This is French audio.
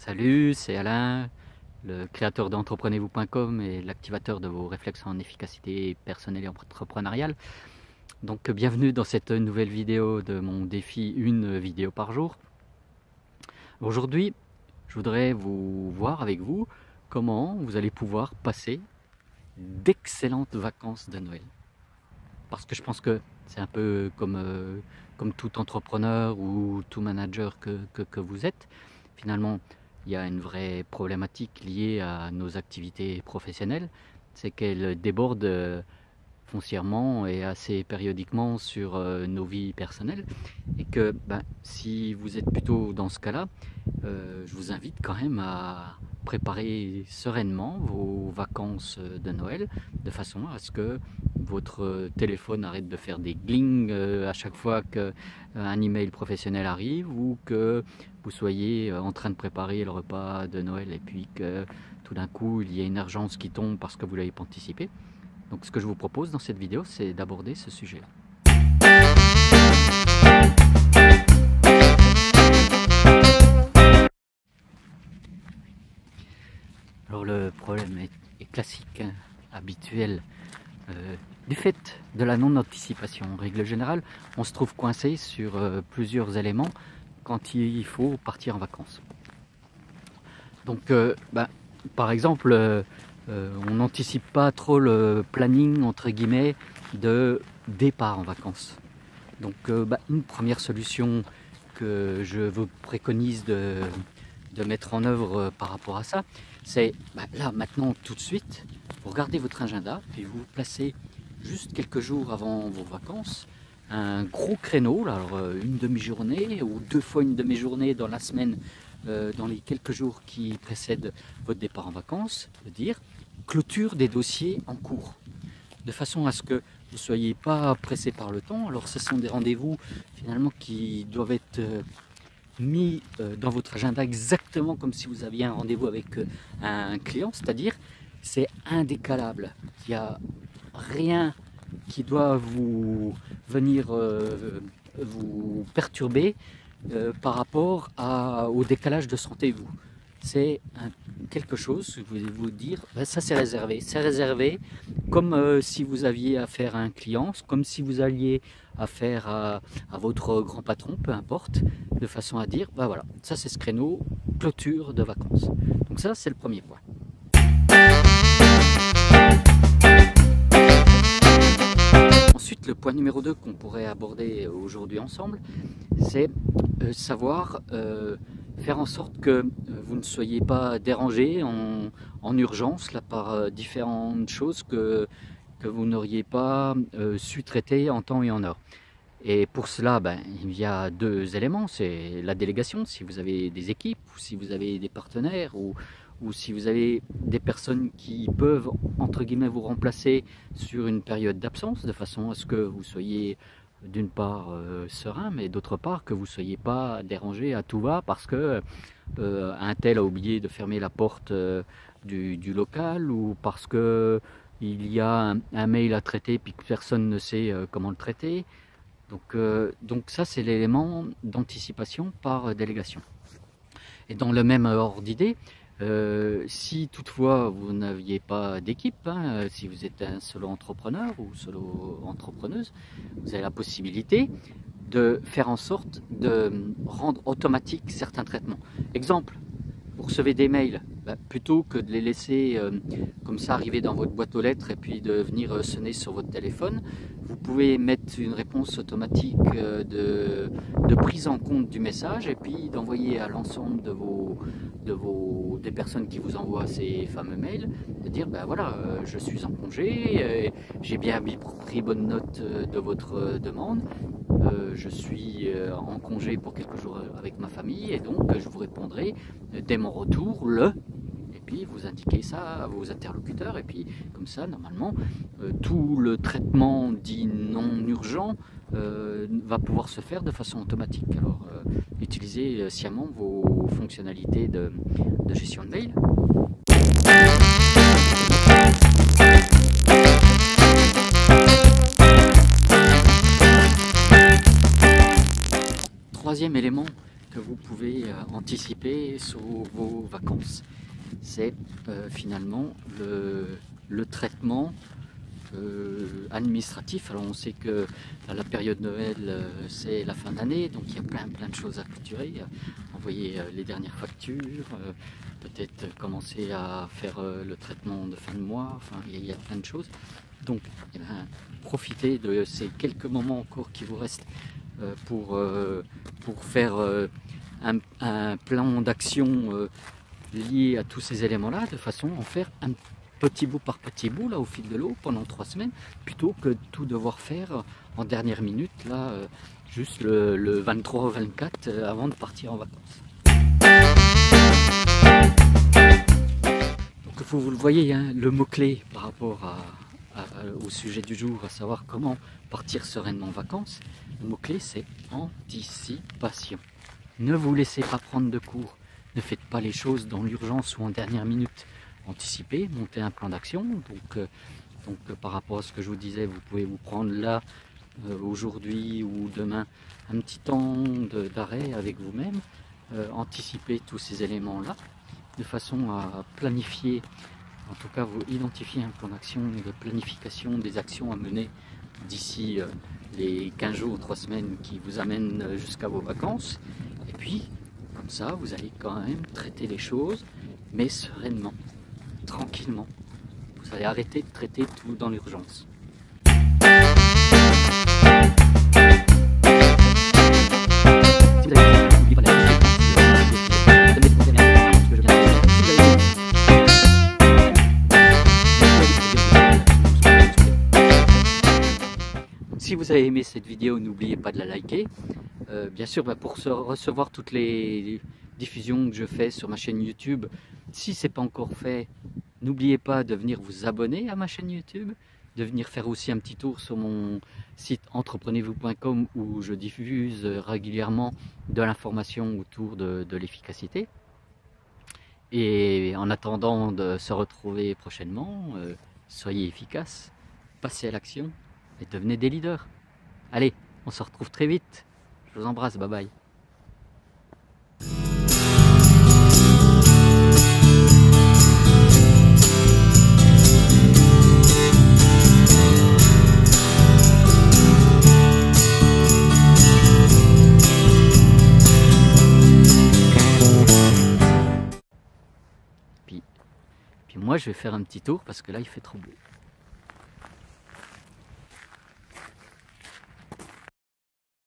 Salut, c'est Alain, le créateur d'entreprenez-vous.com et l'activateur de vos réflexes en efficacité personnelle et entrepreneuriale. Donc bienvenue dans cette nouvelle vidéo de mon défi une vidéo par jour. Aujourd'hui, je voudrais voir avec vous comment vous allez pouvoir passer d'excellentes vacances de Noël. Parce que je pense que c'est un peu comme tout entrepreneur ou tout manager que vous êtes. Finalement, il y a une vraie problématique liée à nos activités professionnelles, c'est qu'elles débordent foncièrement et assez périodiquement sur nos vies personnelles, et que si vous êtes plutôt dans ce cas-là, je vous invite quand même à préparer sereinement vos vacances de Noël, de façon à ce que votre téléphone arrête de faire des glings à chaque fois qu'un email professionnel arrive, ou que vous soyez en train de préparer le repas de Noël et puis que tout d'un coup il y a une urgence qui tombe parce que vous ne l'avez pas anticipé. Donc ce que je vous propose dans cette vidéo, c'est d'aborder ce sujet-là. Alors le problème est classique, hein, habituel. Du fait de la non-anticipation, en règle générale, on se trouve coincé sur plusieurs éléments quand il faut partir en vacances. Donc, par exemple, on n'anticipe pas trop le planning, entre guillemets, de départ en vacances. Donc, une première solution que je vous préconise de mettre en œuvre par rapport à ça, c'est là, maintenant, tout de suite, vous regardez votre agenda, puis vous placez juste quelques jours avant vos vacances un gros créneau, alors une demi-journée ou 2 fois une demi-journée dans la semaine, dans les quelques jours qui précèdent votre départ en vacances, de dire clôture des dossiers en cours, de façon à ce que vous ne soyez pas pressé par le temps. Alors ce sont des rendez-vous finalement qui doivent être mis dans votre agenda exactement comme si vous aviez un rendez-vous avec un client, c'est-à-dire c'est indécalable. Il n'y a rien qui doit vous venir vous perturber par rapport au décalage de ce rendez-vous. C'est quelque chose, je vais vous dire, ça c'est réservé. C'est réservé comme si vous aviez affaire à un client, comme si vous alliez affaire à votre grand patron, peu importe, de façon à dire, voilà, ça c'est ce créneau, clôture de vacances. Donc ça c'est le premier point. Ensuite, le point numéro 2 qu'on pourrait aborder aujourd'hui ensemble, c'est savoir faire en sorte que vous ne soyez pas dérangé en urgence là, par différentes choses que vous n'auriez pas su traiter en temps et en heure. Et pour cela, il y a 2 éléments, c'est la délégation, si vous avez des équipes, ou si vous avez des partenaires, ou si vous avez des personnes qui peuvent, entre guillemets, vous remplacer sur une période d'absence, de façon à ce que vous soyez d'une part serein, mais d'autre part que vous ne soyez pas dérangé à tout va parce que un tel a oublié de fermer la porte du local, ou parce que il y a un mail à traiter puis que personne ne sait comment le traiter. Donc ça, c'est l'élément d'anticipation par délégation. Et dans le même ordre d'idée, si toutefois vous n'aviez pas d'équipe, si vous êtes un solo entrepreneur ou solo entrepreneuse, vous avez la possibilité de faire en sorte de rendre automatique certains traitements. Exemple, vous recevez des mails, plutôt que de les laisser comme ça arriver dans votre boîte aux lettres et puis de venir sonner sur votre téléphone, vous pouvez mettre une réponse automatique de prise en compte du message, et puis d'envoyer à l'ensemble des personnes qui vous envoient ces fameux mails, de dire voilà, je suis en congé, j'ai bien pris bonne note de votre demande, je suis en congé pour quelques jours avec ma famille, et donc je vous répondrai dès mon retour et puis vous indiquez ça à vos interlocuteurs, et puis comme ça, normalement, tout le traitement dit non urgent va pouvoir se faire de façon automatique. Alors, utilisez sciemment vos fonctionnalités de gestion de mail. Troisième élément que vous pouvez anticiper sur vos vacances. C'est finalement le traitement administratif. Alors on sait que la période Noël c'est la fin d'année, donc il y a plein de choses à clôturer, envoyer les dernières factures, peut-être commencer à faire le traitement de fin de mois, enfin il y a plein de choses. Donc eh bien, profitez de ces quelques moments encore qui vous restent pour faire un plan d'action lié à tous ces éléments-là, de façon à en faire un petit bout par petit bout là au fil de l'eau pendant 3 semaines, plutôt que tout devoir faire en dernière minute là, juste le 23 ou 24 avant de partir en vacances. Donc vous le voyez, hein, le mot-clé par rapport au sujet du jour, à savoir comment partir sereinement en vacances, le mot-clé c'est anticipation. Ne vous laissez pas prendre de court, ne faites pas les choses dans l'urgence ou en dernière minute. Anticipez, montez un plan d'action. Donc par rapport à ce que je vous disais, vous pouvez vous prendre là, aujourd'hui ou demain, un petit temps d'arrêt avec vous-même, anticiper tous ces éléments-là, de façon à planifier, en tout cas vous identifier un plan d'action de planification des actions à mener d'ici les 15 jours, 3 semaines qui vous amènent jusqu'à vos vacances. Et puis, comme ça, vous allez quand même traiter les choses, mais sereinement, tranquillement. Vous allez arrêter de traiter tout dans l'urgence. Si vous avez aimé cette vidéo, n'oubliez pas de la liker. Bien sûr, pour recevoir toutes les diffusions que je fais sur ma chaîne YouTube, si ce n'est pas encore fait, n'oubliez pas de venir vous abonner à ma chaîne YouTube, de venir faire aussi un petit tour sur mon site entreprenez-vous.com où je diffuse régulièrement de l'information autour de l'efficacité. Et en attendant de se retrouver prochainement, soyez efficaces, passez à l'action et devenez des leaders. Allez, on se retrouve très vite. Je vous embrasse, bye bye. Puis moi je vais faire un petit tour parce que là il fait trop beau.